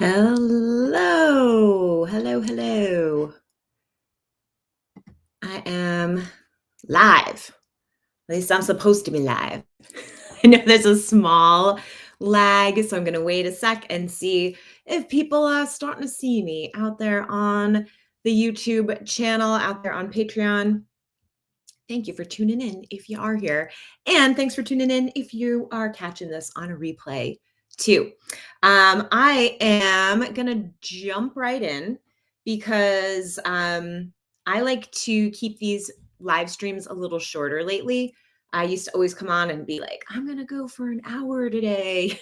Hello, hello, hello. I am live. At least I'm supposed to be live. I know there's a small lag, so I'm going to wait a sec and see if people are starting to see me out there on the YouTube channel, out there on Patreon. Thank you for tuning in if you are here. And thanks for tuning in if you are catching this on a replay too. I am going to jump right in because I like to keep these live streams a little shorter lately. I used to always come on and be like, I'm going to go for an hour today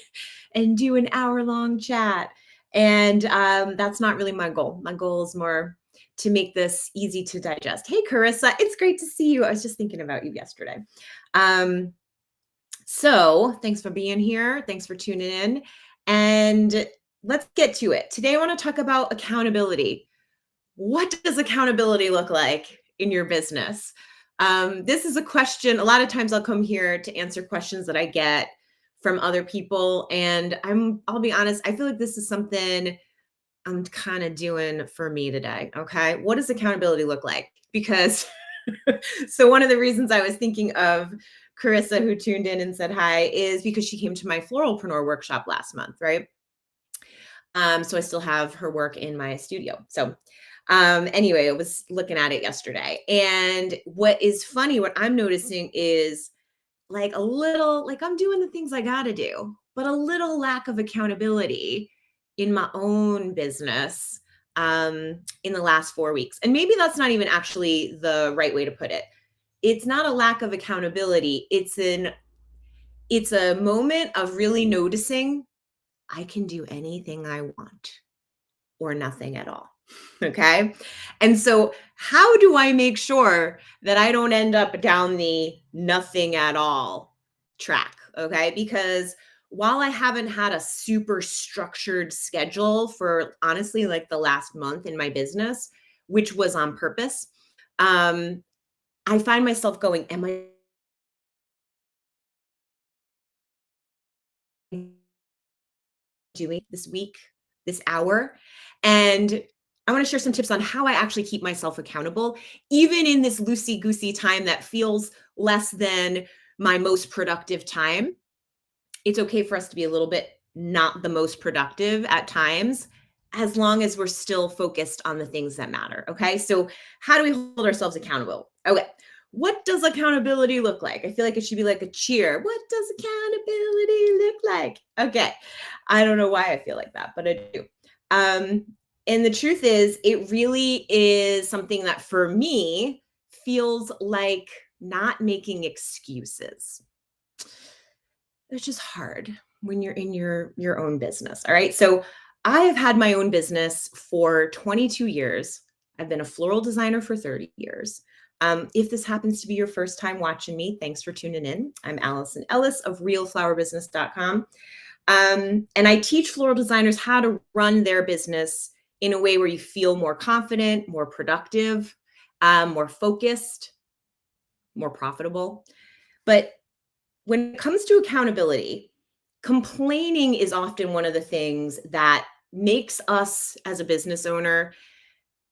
and do an hour-long chat. And that's not really my goal. My goal is more to make this easy to digest. Hey, Carissa, it's great to see you. I was just thinking about you yesterday. So thanks for being here. Thanks for tuning in. And let's get to it. Today, I want to talk about accountability. What does accountability look like in your business? This is a question. A lot of times I'll come here to answer questions that I get from other people. And I'll be honest, I feel like this is something I'm kind of doing for me today. Okay. What does accountability look like? Because so one of the reasons I was thinking of Carissa, who tuned in and said hi, is because she came to my Floralpreneur workshop last month, right? So I still have her work in my studio. So anyway, I was looking at it yesterday. And what is funny, what I'm noticing is like a little, like I'm doing the things I got to do, but a little lack of accountability in my own business in the last 4 weeks. And maybe that's not even actually the right way to put it. It's not a lack of accountability. It's a moment of really noticing I can do anything I want or nothing at all. Okay. And so, how do I make sure that I don't end up down the nothing at all track? Okay. Because while I haven't had a super structured schedule for honestly like the last month in my business, which was on purpose, I find myself going, am I doing this week, this hour? And I want to share some tips on how I actually keep myself accountable, even in this loosey goosey time that feels less than my most productive time. It's okay for us to be a little bit not the most productive at times, as long as we're still focused on the things that matter. Okay. So, how do we hold ourselves accountable? Okay. What does accountability look like? I feel like it should be like a cheer. What does accountability look like? Okay. I don't know why I feel like that, but I do. Um, and the truth is, it really is something that for me feels like not making excuses. It's just hard when you're in your own business. All right. So I have had my own business for 22 years. I've been a floral designer for 30 years. If this happens to be your first time watching me, thanks for tuning in. I'm Alison Ellis of realflowerbusiness.com. And I teach floral designers how to run their business in a way where you feel more confident, more productive, more focused, more profitable. But when it comes to accountability, complaining is often one of the things that makes us as a business owner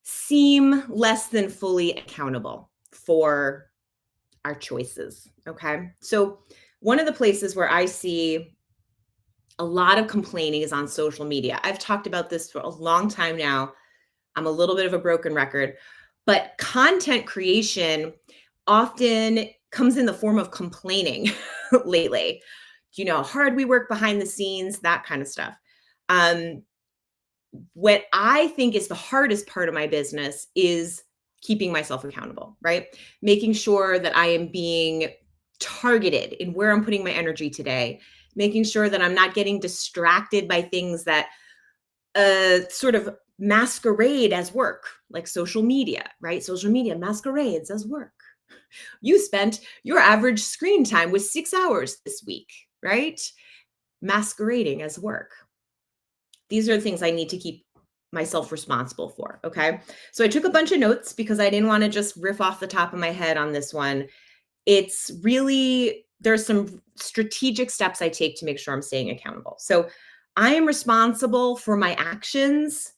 seem less than fully accountable for our choices. Okay. So, one of the places where I see a lot of complaining is on social media. I've talked about this for a long time now. I'm a little bit of a broken record, but content creation often comes in the form of complaining lately. You know, how hard we work behind the scenes, that kind of stuff. Um, what I think is the hardest part of my business is keeping myself accountable, right? Making sure that I am being targeted in where I'm putting my energy today, making sure that I'm not getting distracted by things that sort of masquerade as work, like social media, right? Social media masquerades as work. You spent your average screen time was 6 hours this week, right? Masquerading as work. These are the things I need to keep myself responsible for. Okay. So I took a bunch of notes because I didn't want to just riff off the top of my head on this one. It's really, there's some strategic steps I take to make sure I'm staying accountable. So I am responsible for my actions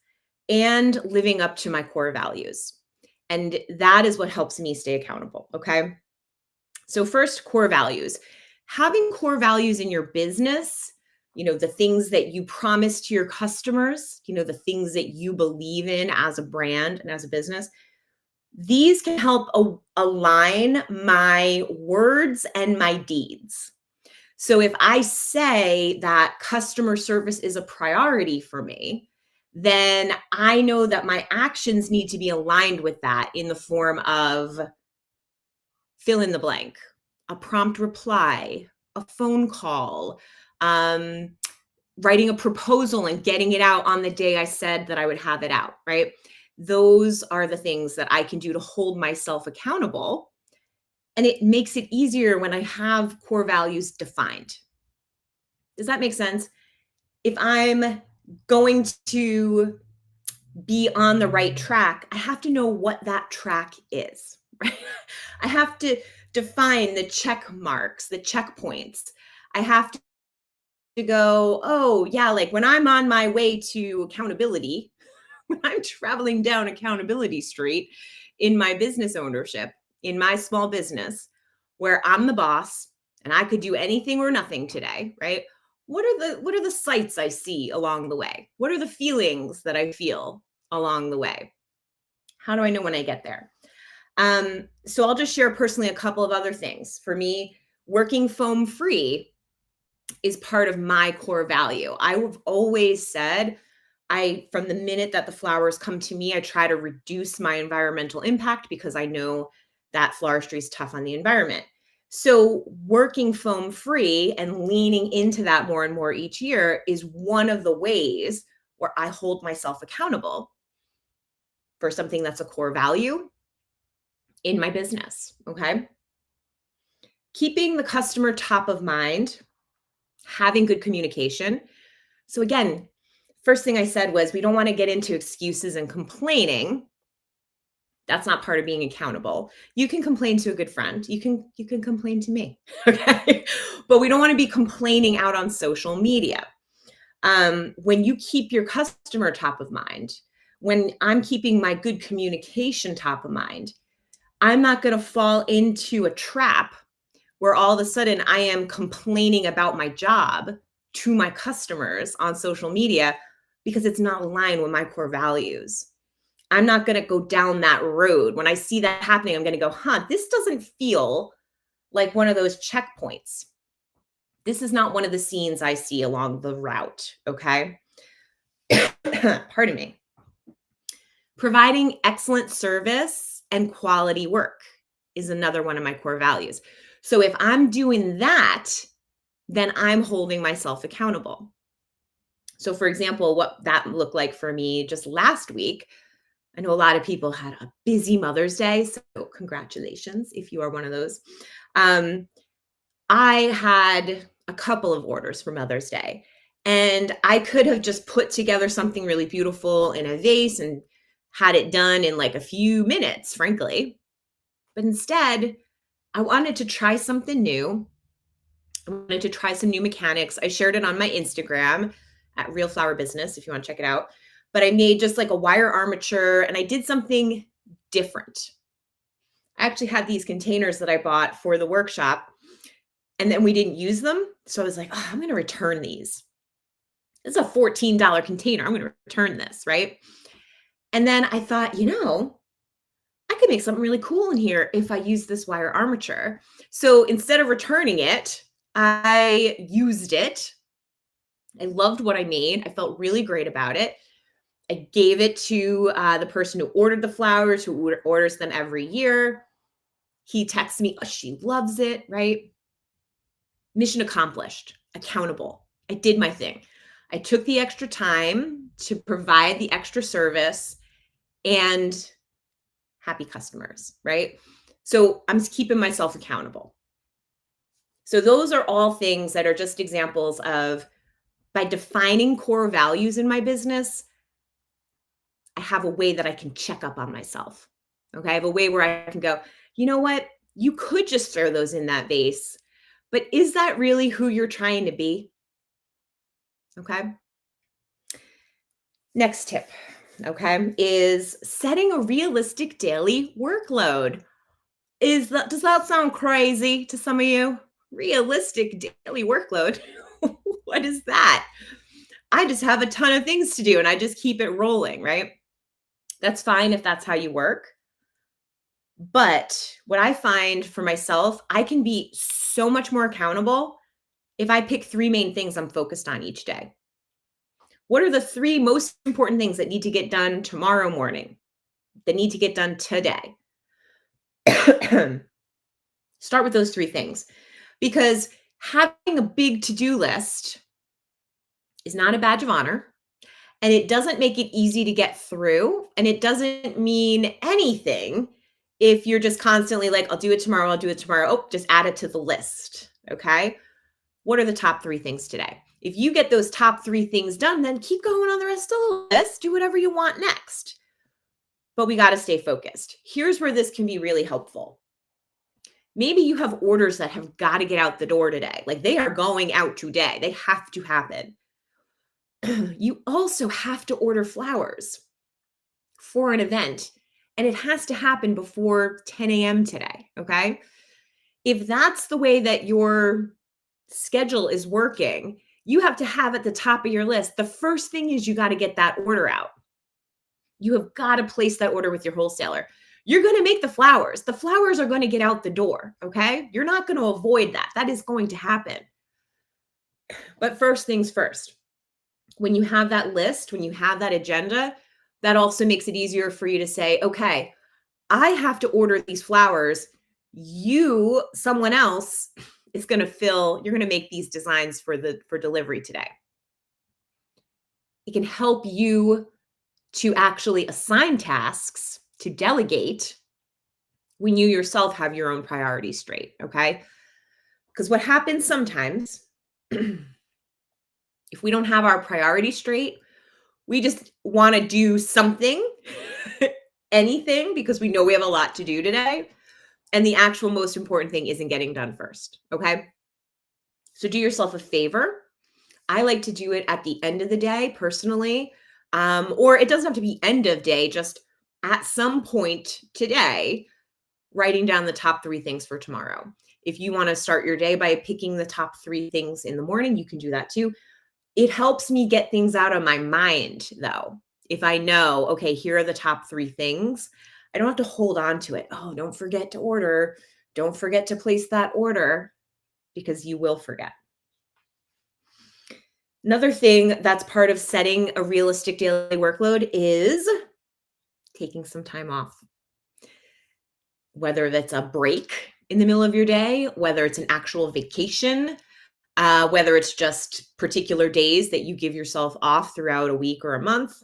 and living up to my core values. And that is what helps me stay accountable. Okay. So, first, core values. Having core values in your business, the things that you promise to your customers, the things that you believe in as a brand and as a business, these can help align my words and my deeds. So if I say that customer service is a priority for me, then I know that my actions need to be aligned with that in the form of fill in the blank, a prompt reply, a phone call, um, writing a proposal and getting it out on the day I said that I would have it out, right? Those are the things that I can do to hold myself accountable. And it makes it easier when I have core values defined. Does that make sense? If I'm going to be on the right track, I have to know what that track is, right? I have to define the check marks, the checkpoints. I have to go, oh, yeah, like when I'm on my way to accountability, when I'm traveling down accountability street in my business ownership, in my small business, where I'm the boss and I could do anything or nothing today, right? What are the sights I see along the way? What are the feelings that I feel along the way? How do I know when I get there? So I'll just share personally a couple of other things. For me, working foam free is part of my core value. I've always said, from the minute that the flowers come to me, I try to reduce my environmental impact because I know that floristry is tough on the environment. So working foam free and leaning into that more and more each year is one of the ways where I hold myself accountable for something that's a core value in my business. Okay. Keeping the customer top of mind, having good communication. So again, first thing I said was we don't want to get into excuses and complaining. That's not part of being accountable. You can complain to a good friend. You can complain to me. Okay. But we don't want to be complaining out on social media. When you keep your customer top of mind, when I'm keeping my good communication top of mind, I'm not going to fall into a trap where all of a sudden I am complaining about my job to my customers on social media because it's not aligned with my core values. I'm not going to go down that road. When I see that happening, I'm going to go, this doesn't feel like one of those checkpoints. This is not one of the scenes I see along the route. Okay. Pardon me. Providing excellent service and quality work is another one of my core values. So if I'm doing that, then I'm holding myself accountable. So for example, what that looked like for me just last week, I know a lot of people had a busy Mother's Day, so congratulations if you are one of those. I had a couple of orders for Mother's Day, and I could have just put together something really beautiful in a vase and had it done in like a few minutes, frankly. But instead, I wanted to try something new. I wanted to try some new mechanics. I shared it on my Instagram at Real Flower Business if you want to check it out. But I made just like a wire armature and I did something different. I actually had these containers that I bought for the workshop and then we didn't use them. So I was like, I'm going to return these. This is a $14 container. I'm going to return this, right? And then I thought, I could make something really cool in here if I use this wire armature. So instead of returning it, I used it. I loved what I made. I felt really great about it. I gave it to the person who ordered the flowers, who orders them every year. He texts me, she loves it, right? Mission accomplished, accountable. I did my thing. I took the extra time to provide the extra service and happy customers, right? So I'm just keeping myself accountable. So those are all things that are just examples of, by defining core values in my business, I have a way that I can check up on myself. Okay. I have a way where I can go, you know what? You could just throw those in that vase, but is that really who you're trying to be? Okay. Next tip, okay, is setting a realistic daily workload. Does that sound crazy to some of you? Realistic daily workload? What is that? I just have a ton of things to do and I just keep it rolling, right? That's fine if that's how you work. But what I find for myself, I can be so much more accountable if I pick three main things I'm focused on each day. What are the three most important things that need to get done tomorrow morning, that need to get done today? Start with those three things because having a big to do list is not a badge of honor. And it doesn't make it easy to get through. And it doesn't mean anything if you're just constantly like, I'll do it tomorrow. I'll do it tomorrow. Oh, just add it to the list. Okay. What are the top three things today? If you get those top three things done, then keep going on the rest of the list. Do whatever you want next. But we got to stay focused. Here's where this can be really helpful. Maybe you have orders that have got to get out the door today. Like they are going out today. They have to happen. You also have to order flowers for an event, and it has to happen before 10 a.m. today. Okay. If that's the way that your schedule is working, you have to have at the top of your list. The first thing is you got to get that order out. You have got to place that order with your wholesaler. You're going to make the flowers. The flowers are going to get out the door. Okay. You're not going to avoid that. That is going to happen. But first things first. When you have that list, when you have that agenda, that also makes it easier for you to say, okay, I have to order these flowers. Someone else is going to you're going to make these designs for delivery today. It can help you to actually assign tasks, to delegate when you yourself have your own priorities straight. Okay. Because what happens sometimes, if we don't have our priorities straight, we just want to do something, anything, because we know we have a lot to do today. And the actual most important thing isn't getting done first. Okay. So do yourself a favor. I like to do it at the end of the day personally. Or it doesn't have to be end of day, just at some point today, writing down the top three things for tomorrow. If you want to start your day by picking the top three things in the morning, you can do that too. It helps me get things out of my mind, though. If I know, okay, here are the top three things, I don't have to hold on to it. Oh, don't forget to order. Don't forget to place that order because you will forget. Another thing that's part of setting a realistic daily workload is taking some time off. Whether that's a break in the middle of your day, whether it's an actual vacation, whether it's just particular days that you give yourself off throughout a week or a month,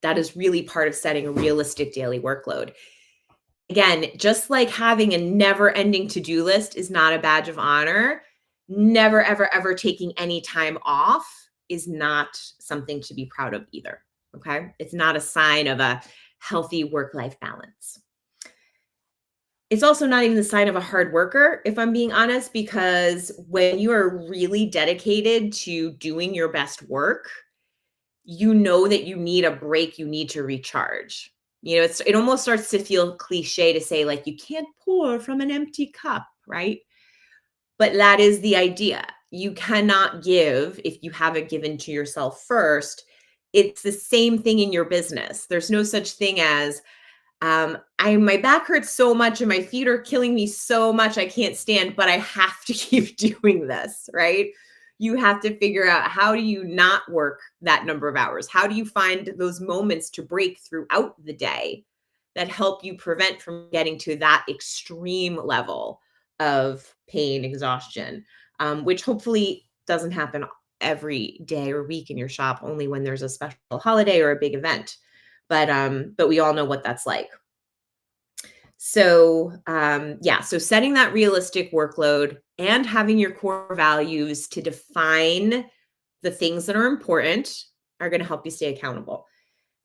that is really part of setting a realistic daily workload. Again, just like having a never-ending to-do list is not a badge of honor, never, ever, ever taking any time off is not something to be proud of either, okay? It's not a sign of a healthy work-life balance. It's also not even the sign of a hard worker, if I'm being honest, because when you are really dedicated to doing your best work, you know that you need a break, you need to recharge. You know, it almost starts to feel cliche to say, like, you can't pour from an empty cup, right? But that is the idea. You cannot give if you haven't given to yourself first. It's the same thing in your business. There's no such thing as, my back hurts so much and my feet are killing me so much I can't stand, but I have to keep doing this, right? You have to figure out, how do you not work that number of hours? How do you find those moments to break throughout the day that help you prevent from getting to that extreme level of pain, exhaustion, which hopefully doesn't happen every day or week in your shop, only when there's a special holiday or a big event. But we all know what that's like. So so setting that realistic workload and having your core values to define the things that are important are going to help you stay accountable.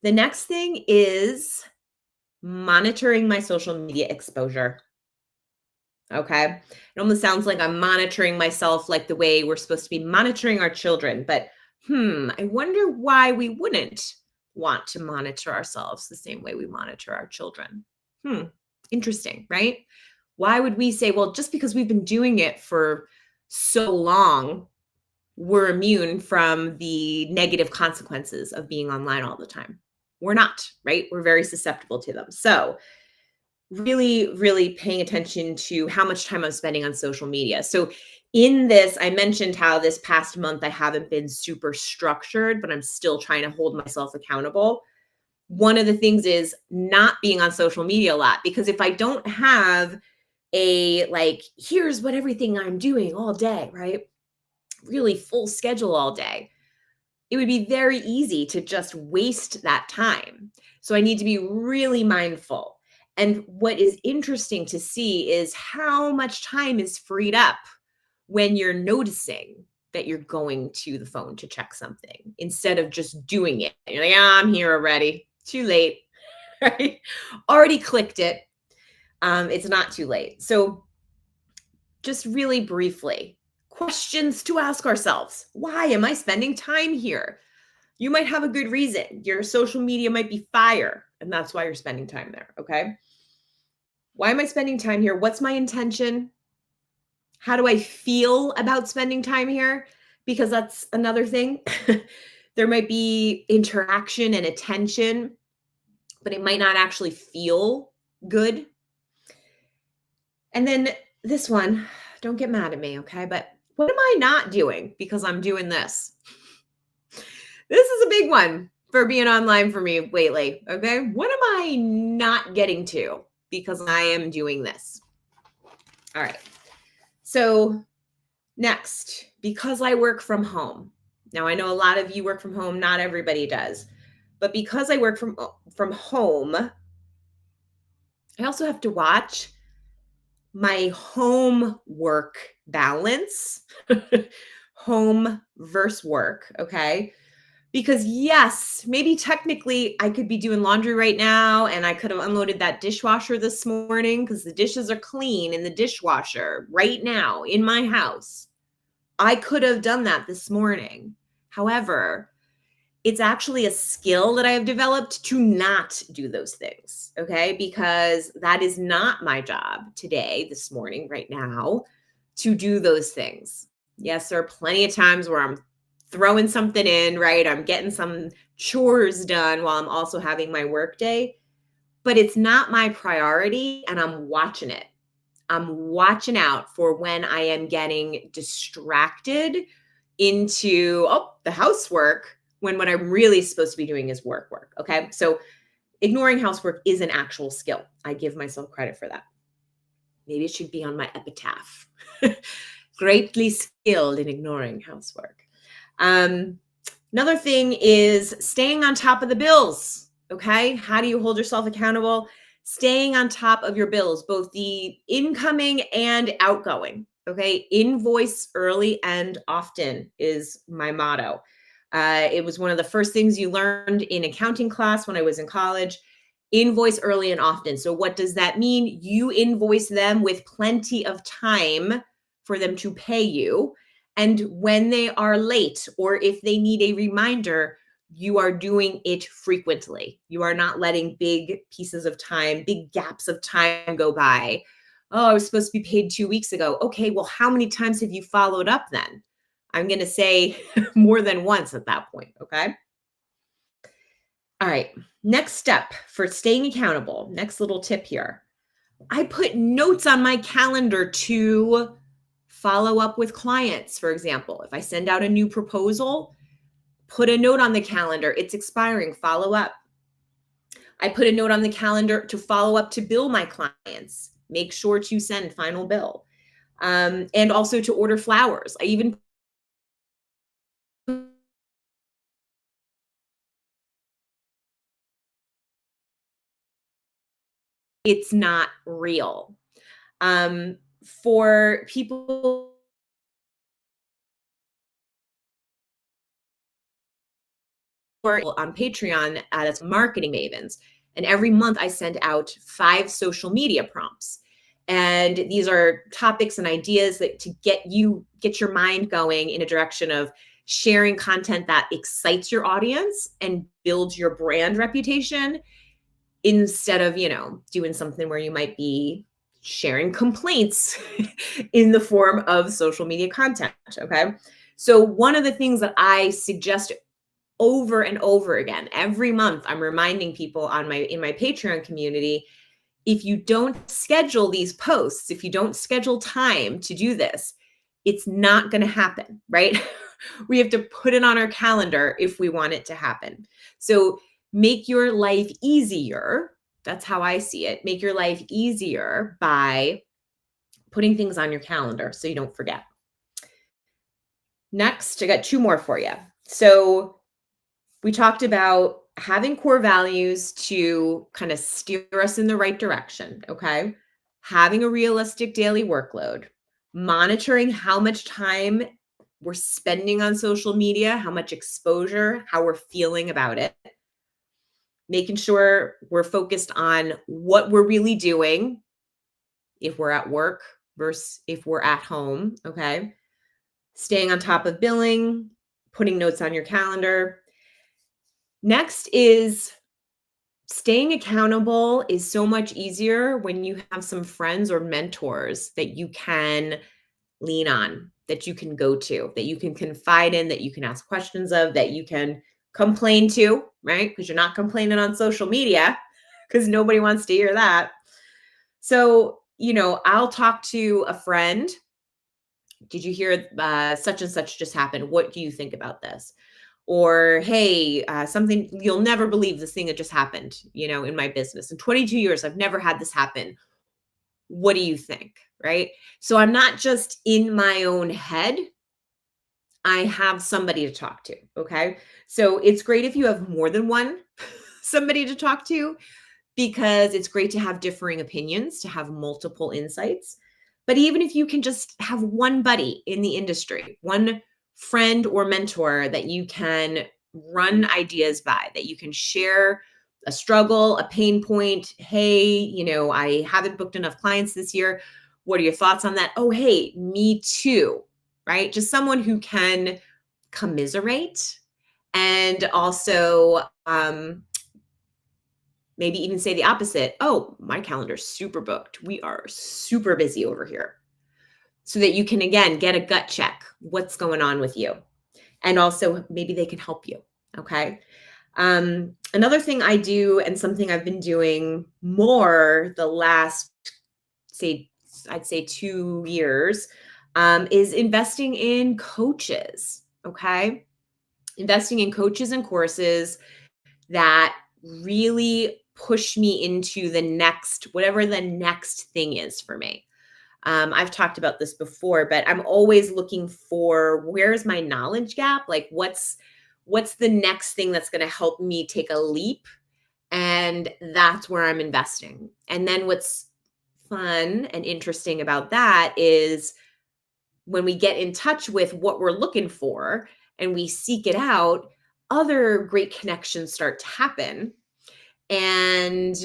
The next thing is monitoring my social media exposure. Okay. It almost sounds like I'm monitoring myself like the way we're supposed to be monitoring our children, but I wonder why we wouldn't want to monitor ourselves the same way we monitor our children. Hmm, Interesting, right? Why would we say, well, just because we've been doing it for so long, we're immune from the negative consequences of being online all the time? We're not, right? We're very susceptible to them. So, really, really paying attention to how much time I'm spending on social media. So, in this, I mentioned how this past month I haven't been super structured, but I'm still trying to hold myself accountable. One of the things is not being on social media a lot, because if I don't have a like, here's what everything I'm doing all day, right? Really full schedule all day, it would be very easy to just waste that time. So I need to be really mindful. And what is interesting to see is how much time is freed up when you're noticing that you're going to the phone to check something instead of just doing it. You're like, I'm here already. Too late, right? Already clicked it. It's not too late. So just really briefly, questions to ask ourselves. Why am I spending time here? You might have a good reason. Your social media might be fire, and that's why you're spending time there. Okay. Why am I spending time here? What's my intention? How do I feel about spending time here? Because that's another thing. There might be interaction and attention, but it might not actually feel good. And then this one, don't get mad at me, okay? But what am I not doing because I'm doing this? This is a big one for being online for me lately, okay? What am I not getting to because I am doing this? All right. So, next, because I work from home. Now, I know a lot of you work from home, not everybody does. But because I work from home, I also have to watch my home work balance. Home versus work, okay? Because yes, maybe technically I could be doing laundry right now and I could have unloaded that dishwasher this morning because the dishes are clean in the dishwasher right now in my house. I could have done that this morning. However, it's actually a skill that I have developed to not do those things, okay? Because that is not my job today, this morning, right now, to do those things. Yes, there are plenty of times where I'm throwing something in, right? I'm getting some chores done while I'm also having my work day, but it's not my priority and I'm watching it. I'm watching out for when I am getting distracted into, the housework, when what I'm really supposed to be doing is work. Okay. So ignoring housework is an actual skill. I give myself credit for that. Maybe it should be on my epitaph. Greatly skilled in ignoring housework. Another thing is staying on top of the bills. Okay. How do you hold yourself accountable? Staying on top of your bills, both the incoming and outgoing. Okay. Invoice early and often is my motto. It was one of the first things you learned in accounting class when I was in college. Invoice early and often. So, what does that mean? You invoice them with plenty of time for them to pay you. And when they are late or if they need a reminder, you are doing it frequently. You are not letting big pieces of time, big gaps of time go by. Oh, I was supposed to be paid 2 weeks ago. Okay, well, how many times have you followed up then? I'm going to say more than once at that point. Okay. All right. Next step for staying accountable. Next little tip here. I put notes on my calendar to follow up with clients, for example. If I send out a new proposal, put a note on the calendar. It's expiring. Follow up. I put a note on the calendar to follow up to bill my clients. Make sure to send final bill. And also to order flowers. I even it's not real. For people who are on Patreon, that's Marketing Mavens. And every month I send out 5 social media prompts. And these are topics and ideas that to get your mind going in a direction of sharing content that excites your audience and builds your brand reputation instead of, doing something where you might be sharing complaints in the form of social media content. Okay. So, one of the things that I suggest over and over again, every month, I'm reminding people in my Patreon community, if you don't schedule these posts, if you don't schedule time to do this, it's not going to happen, right? We have to put it on our calendar if we want it to happen. So make your life easier. That's how I see it. Make your life easier by putting things on your calendar so you don't forget. Next, I got two more for you. So we talked about having core values to kind of steer us in the right direction, okay? Having a realistic daily workload, monitoring how much time we're spending on social media, how much exposure, how we're feeling about it, making sure we're focused on what we're really doing if we're at work versus if we're at home, okay? Staying on top of billing, putting notes on your calendar. Next is staying accountable is so much easier when you have some friends or mentors that you can lean on, that you can go to, that you can confide in, that you can ask questions of, that you can complain to, right? Because you're not complaining on social media because nobody wants to hear that. So, I'll talk to a friend. Did you hear such and such just happened? What do you think about this? Or, hey, something, you'll never believe this thing that just happened, in my business. In 22 years, I've never had this happen. What do you think? Right? So I'm not just in my own head. I have somebody to talk to. Okay. So it's great if you have more than one somebody to talk to, because it's great to have differing opinions, to have multiple insights. But even if you can just have one buddy in the industry, one friend or mentor that you can run ideas by, that you can share a struggle, a pain point. Hey, I haven't booked enough clients this year. What are your thoughts on that? Oh, hey, me too, right? Just someone who can commiserate and also maybe even say the opposite. Oh, my calendar's super booked. We are super busy over here. So that you can, again, get a gut check. What's going on with you? And also maybe they can help you. Okay. Another thing I do, and something I've been doing more the last, I'd say 2 years, is investing in coaches. Okay. Investing in coaches and courses that really push me into the next, whatever the next thing is for me. I've talked about this before, but I'm always looking for, where's my knowledge gap? Like what's the next thing that's going to help me take a leap? And that's where I'm investing. And then what's fun and interesting about that is when we get in touch with what we're looking for and we seek it out, other great connections start to happen. And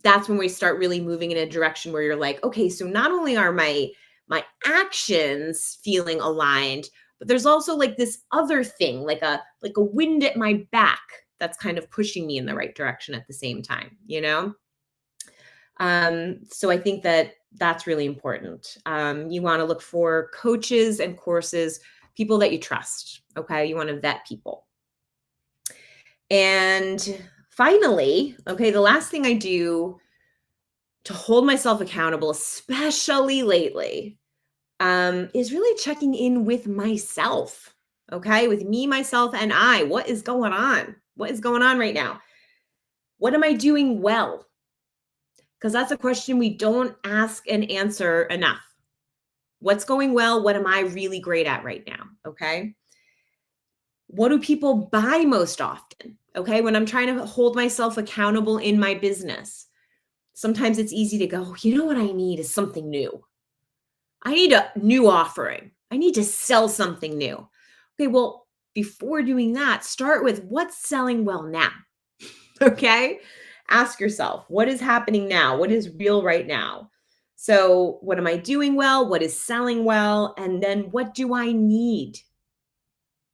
that's when we start really moving in a direction where you're like, okay, so not only are my actions feeling aligned, but there's also like this other thing, like a wind at my back that's kind of pushing me in the right direction at the same time, So I think that that's really important. You want to look for coaches and courses, people that you trust. Okay. You want to vet people. And finally, okay, the last thing I do to hold myself accountable, especially lately, is really checking in with myself. Okay. With me, myself, and I. What is going on? What is going on right now? What am I doing well? Because that's a question we don't ask and answer enough. What's going well? What am I really great at right now? Okay. What do people buy most often? Okay. When I'm trying to hold myself accountable in my business, sometimes it's easy to go, what I need is something new. I need a new offering. I need to sell something new. Okay. Well, before doing that, start with what's selling well now. Okay. Ask yourself, what is happening now? What is real right now? So what am I doing well? What is selling well? And then what do I need?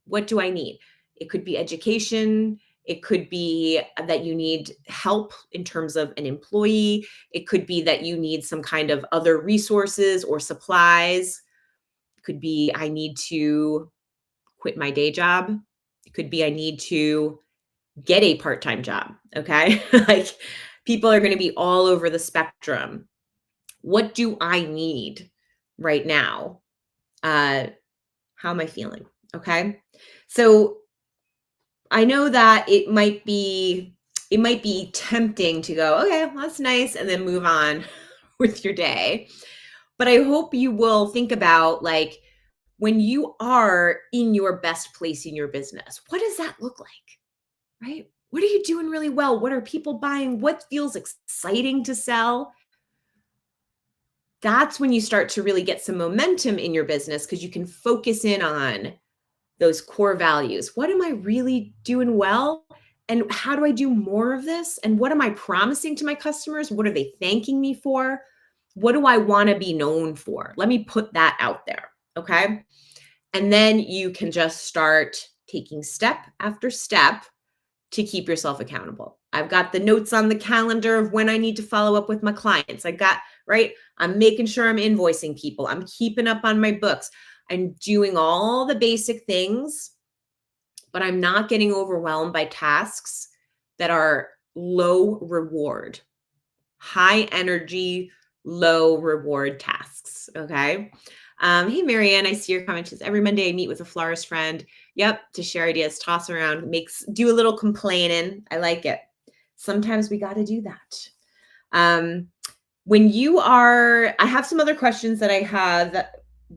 What do I need? It could be education. It could be that you need help in terms of an employee. It could be that you need some kind of other resources or supplies. It could be I need to quit my day job. It could be I need to get a part-time job. Okay. Like people are going to be all over the spectrum. What do I need right now? How am I feeling? Okay. So I know that it might be tempting to go, okay, well, that's nice, and then move on with your day. But I hope you will think about like when you are in your best place in your business, what does that look like? Right? What are you doing really well? What are people buying? What feels exciting to sell? That's when you start to really get some momentum in your business because you can focus in on those core values. What am I really doing well? And how do I do more of this? And what am I promising to my customers? What are they thanking me for? What do I want to be known for? Let me put that out there. Okay. And then you can just start taking step after step to keep yourself accountable. I've got the notes on the calendar of when I need to follow up with my clients. Right? I'm making sure I'm invoicing people. I'm keeping up on my books. I'm doing all the basic things, but I'm not getting overwhelmed by tasks that are low reward, high energy, low reward tasks. Okay. Hey, Marianne, I see your comment. She says, every Monday I meet with a florist friend. Yep. To share ideas, toss around, do a little complaining. I like it. Sometimes we got to do that. I have some other questions that I have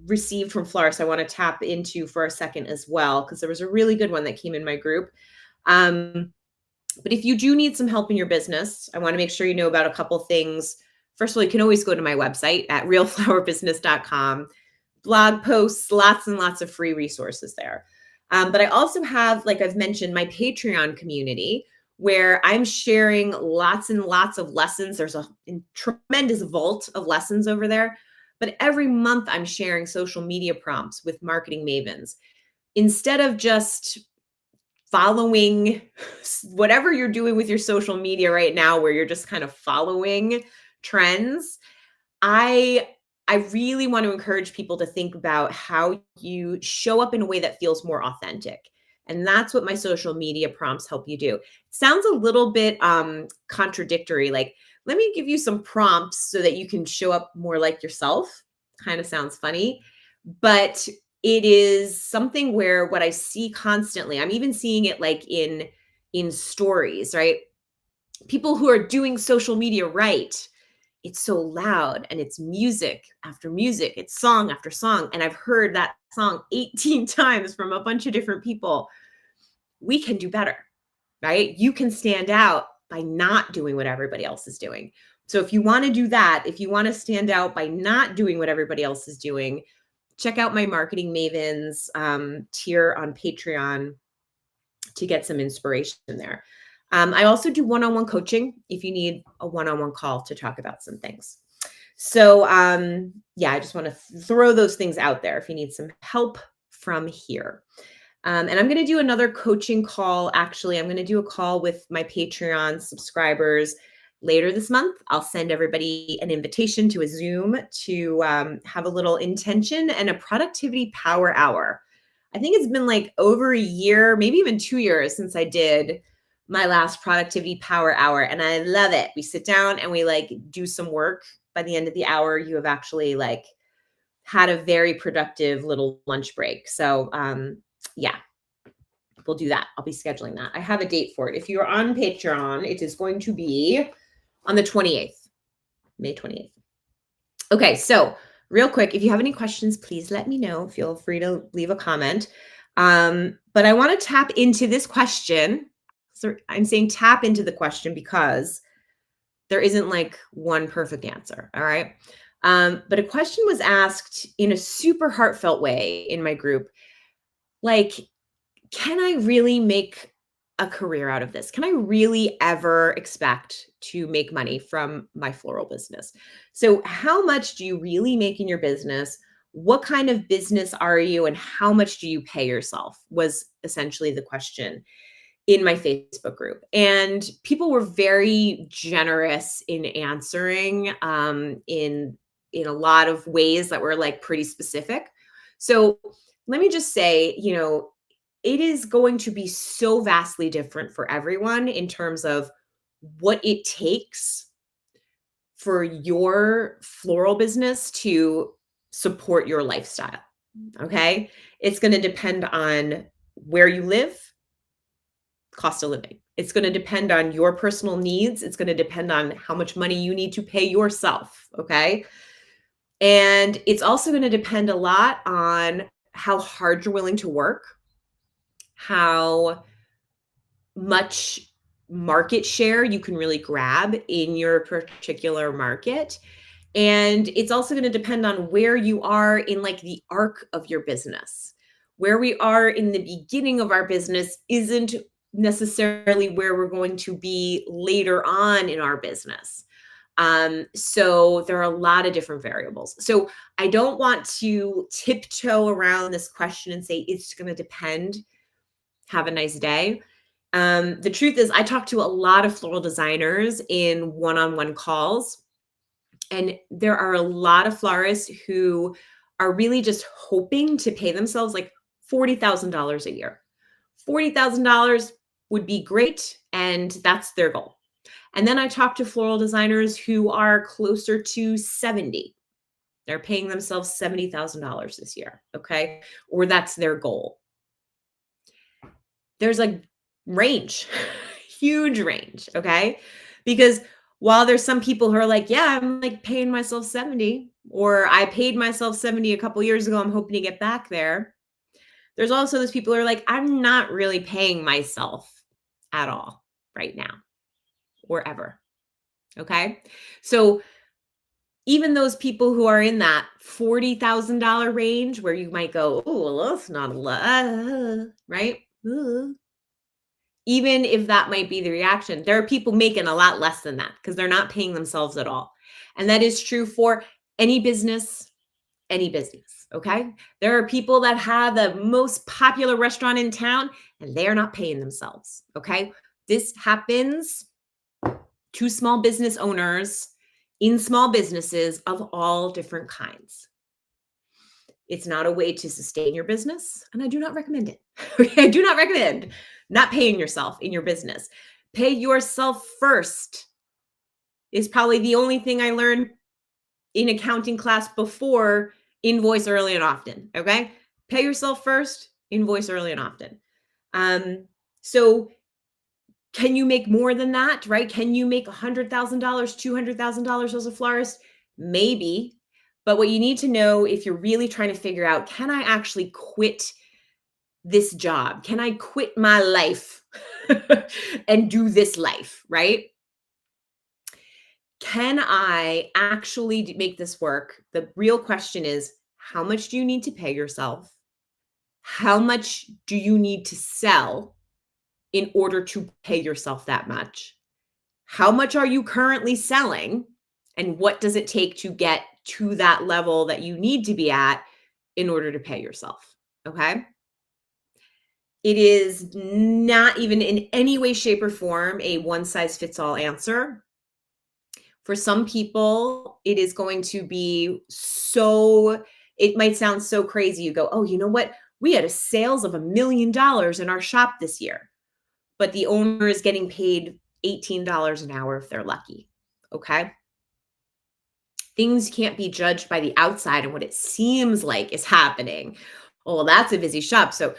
received from florists I want to tap into for a second as well, because there was a really good one that came in my group. But if you do need some help in your business, I want to make sure you know about a couple things. First of all, you can always go to my website at realflowerbusiness.com. Blog posts, lots and lots of free resources there. But I also have, like I've mentioned, my Patreon community where I'm sharing lots and lots of lessons. There's a tremendous vault of lessons over there. But every month I'm sharing social media prompts with marketing mavens. Instead of just following whatever you're doing with your social media right now, where you're just kind of following trends, I really want to encourage people to think about how you show up in a way that feels more authentic. And that's what my social media prompts help you do. It sounds a little bit contradictory. Like, let me give you some prompts so that you can show up more like yourself. Kind of sounds funny, but it is something where what I see constantly, I'm even seeing it like in stories, right? People who are doing social media right, it's so loud and it's music after music, it's song after song. And I've heard that song 18 times from a bunch of different people. We can do better, right? You can stand out by not doing what everybody else is doing. So if you want to do that, if you want to stand out by not doing what everybody else is doing, check out my Marketing Mavens tier on Patreon to get some inspiration there. I also do one-on-one coaching if you need a one-on-one call to talk about some things. So yeah, I just want to throw those things out there if you need some help from here. And I'm going to do another coaching call. Actually, I'm going to do a call with my Patreon subscribers later this month. I'll send everybody an invitation to a Zoom to have a little intention and a productivity power hour. I think it's been like over a year, maybe even 2 years since I did my last productivity power hour. And I love it. We sit down and we like do some work. By the end of the hour, you have actually like had a very productive little lunch break. So yeah, we'll do that. I'll be scheduling that. I have a date for it. If you're on Patreon, it is going to be on the 28th, May 28th. Okay, so real quick, if you have any questions, please let me know. Feel free to leave a comment. But I want to tap into this question. So I'm saying tap into the question because there isn't like one perfect answer. All right. But a question was asked in a super heartfelt way in my group. Like, can I really make a career out of this? Can I really ever expect to make money from my floral business? So how much do you really make in your business? What kind of business are you and how much do you pay yourself? Was essentially the question in my Facebook group. And people were very generous in answering in a lot of ways that were like pretty specific. So let me just say, it is going to be so vastly different for everyone in terms of what it takes for your floral business to support your lifestyle. Okay. It's going to depend on where you live, cost of living. It's going to depend on your personal needs. It's going to depend on how much money you need to pay yourself. Okay. And it's also going to depend a lot on how hard you're willing to work, how much market share you can really grab in your particular market. And it's also going to depend on where you are in like the arc of your business. Where we are in the beginning of our business isn't necessarily where we're going to be later on in our business. So there are a lot of different variables. So I don't want to tiptoe around this question and say it's going to depend. Have a nice day. The truth is, I talk to a lot of floral designers in one-on-one calls, and there are a lot of florists who are really just hoping to pay themselves like $40,000 a year. $40,000 would be great, and that's their goal. And then I talk to floral designers who are closer to 70. They're paying themselves $70,000 this year, okay? Or that's their goal. There's a range, huge range, okay? Because while there's some people who are like, yeah, I'm like paying myself 70, or I paid myself 70 a couple years ago, I'm hoping to get back there. There's also those people who are like, I'm not really paying myself at all right now or ever. Okay. So even those people who are in that $40,000 range where you might go, oh, well, that's not a lot, right? Even if that might be the reaction, there are people making a lot less than that because they're not paying themselves at all. And that is true for any business, any business. Okay. There are people that have the most popular restaurant in town and they are not paying themselves. Okay. This happens to small business owners in small businesses of all different kinds. It's not a way to sustain your business, and I do not recommend it. I do not recommend not paying yourself in your business. Pay yourself first is probably the only thing I learned in accounting class before invoice early and often. Okay. Pay yourself first, invoice early and often. So can you make more than that, right? Can you make $100,000, $200,000 as a florist? Maybe. But what you need to know if you're really trying to figure out, can I actually quit this job? Can I quit my life and do this life, right? Can I actually make this work? The real question is, how much do you need to pay yourself? How much do you need to sell in order to pay yourself that much? How much are you currently selling? And what does it take to get to that level that you need to be at in order to pay yourself? Okay. It is not even in any way, shape, or form a one size fits all answer. For some people, it is going to be so, it might sound so crazy. You go, oh, you know what? We had a sales of $1 million in our shop this year, but the owner is getting paid $18 an hour if they're lucky. Okay. Things can't be judged by the outside and what it seems like is happening. Oh, well, that's a busy shop, so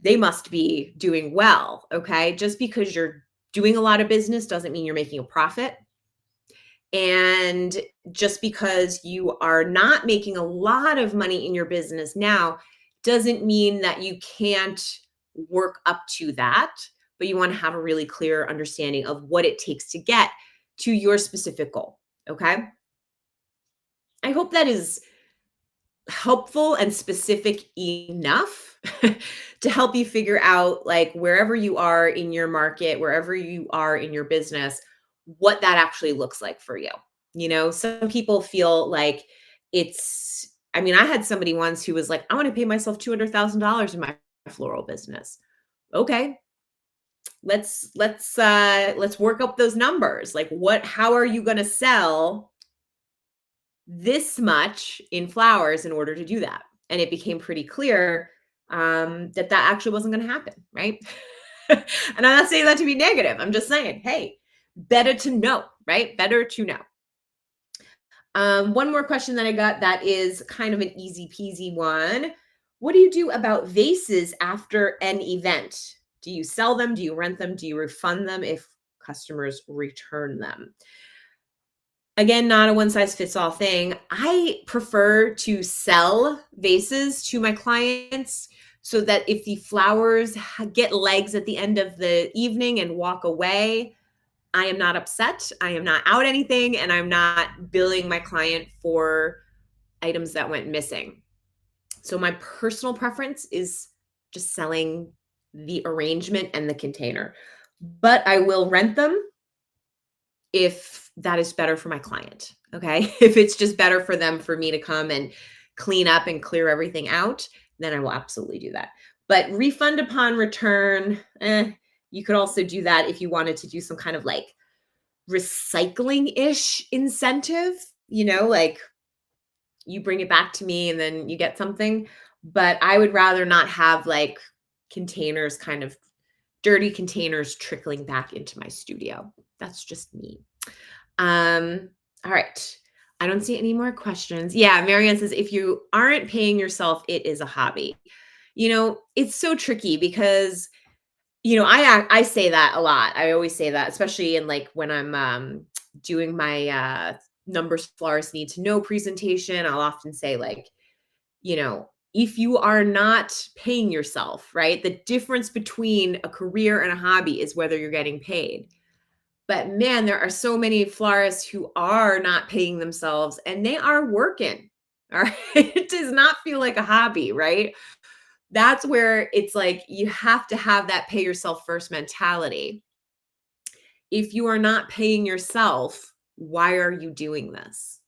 they must be doing well. Okay. Just because you're doing a lot of business doesn't mean you're making a profit. And just because you are not making a lot of money in your business now doesn't mean that you can't work up to that, but you want to have a really clear understanding of what it takes to get to your specific goal. Okay. I hope that is helpful and specific enough to help you figure out, like, wherever you are in your market, wherever you are in your business, what that actually looks like for you. Some people feel like it's I mean, I had somebody once who was like, I want to pay myself $200,000 in my floral business. Okay, let's work up those numbers. Like, how are you going to sell this much in flowers in order to do that? And it became pretty clear that actually wasn't going to happen, right? And I'm not saying that to be negative. I'm just saying, hey, better to know, right? Better to know. One more question that I got that is kind of an easy peasy one. What do you do about vases after an event? Do you sell them? Do you rent them? Do you refund them if customers return them? Again, not a one size fits all thing. I prefer to sell vases to my clients so that if the flowers get legs at the end of the evening and walk away, I am not upset. I am not out anything, and I'm not billing my client for items that went missing. So my personal preference is just selling the arrangement and the container, but I will rent them if that is better for my client. Okay. If it's just better for them for me to come and clean up and clear everything out, then I will absolutely do that. But refund upon return, you could also do that if you wanted to do some kind of like recycling-ish incentive, like you bring it back to me and then you get something. But I would rather not have like containers, kind of dirty containers trickling back into my studio. That's just me. All right. I don't see any more questions. Yeah, Marianne says, if you aren't paying yourself, it is a hobby. It's so tricky because, I say that a lot. I always say that, especially in like when I'm doing my numbers florist need to know presentation. I'll often say like, if you are not paying yourself, right? The difference between a career and a hobby is whether you're getting paid. But man, there are so many florists who are not paying themselves and they are working. All right. It does not feel like a hobby, right? That's where it's like you have to have that pay yourself first mentality. If you are not paying yourself, why are you doing this?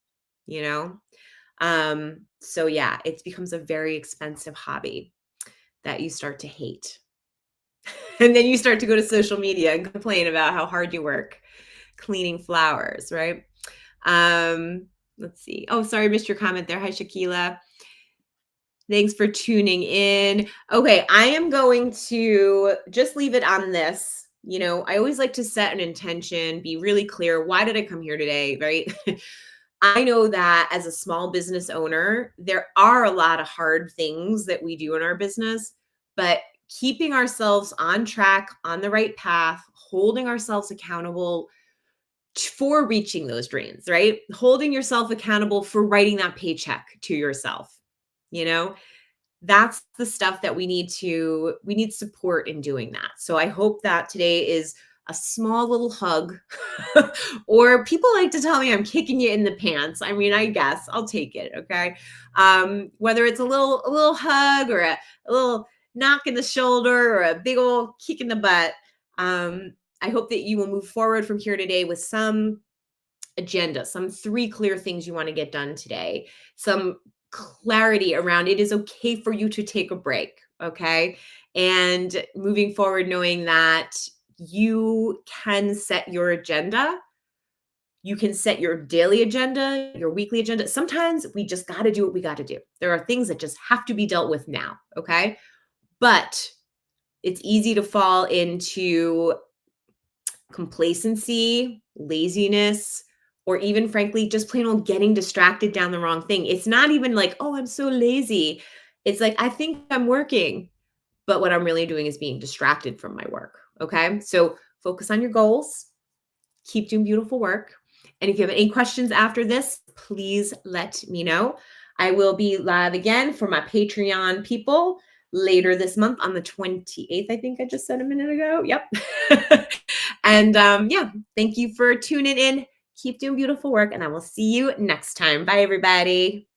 So yeah, it becomes a very expensive hobby that you start to hate. And then you start to go to social media and complain about how hard you work cleaning flowers, right? Let's see. Oh, sorry, missed your comment there. Hi, Shakila. Thanks for tuning in. Okay, I am going to just leave it on this. I always like to set an intention, be really clear. Why did I come here today, right? I know that as a small business owner, there are a lot of hard things that we do in our business, but keeping ourselves on track, on the right path, holding ourselves accountable for reaching those dreams, right? Holding yourself accountable for writing that paycheck to yourself. That's the stuff that we need support in doing that. So I hope that today is a small little hug, or people like to tell me I'm kicking you in the pants. I mean, I guess I'll take it. Okay. Whether it's a little hug or a little knock in the shoulder or a big old kick in the butt. I hope that you will move forward from here today with some agenda, some 3 clear things you want to get done today, some clarity around it is okay for you to take a break. Okay. And moving forward, knowing that you can set your agenda. You can set your daily agenda, your weekly agenda. Sometimes we just got to do what we got to do. There are things that just have to be dealt with now. Okay. But it's easy to fall into complacency, laziness, or even frankly, just plain old getting distracted down the wrong thing. It's not even like, oh, I'm so lazy. It's like, I think I'm working, but what I'm really doing is being distracted from my work. Okay. So focus on your goals, keep doing beautiful work. And if you have any questions after this, please let me know. I will be live again for my Patreon people later this month on the 28th. I think I just said a minute ago. Yep. And yeah, thank you for tuning in. Keep doing beautiful work, and I will see you next time. Bye, everybody.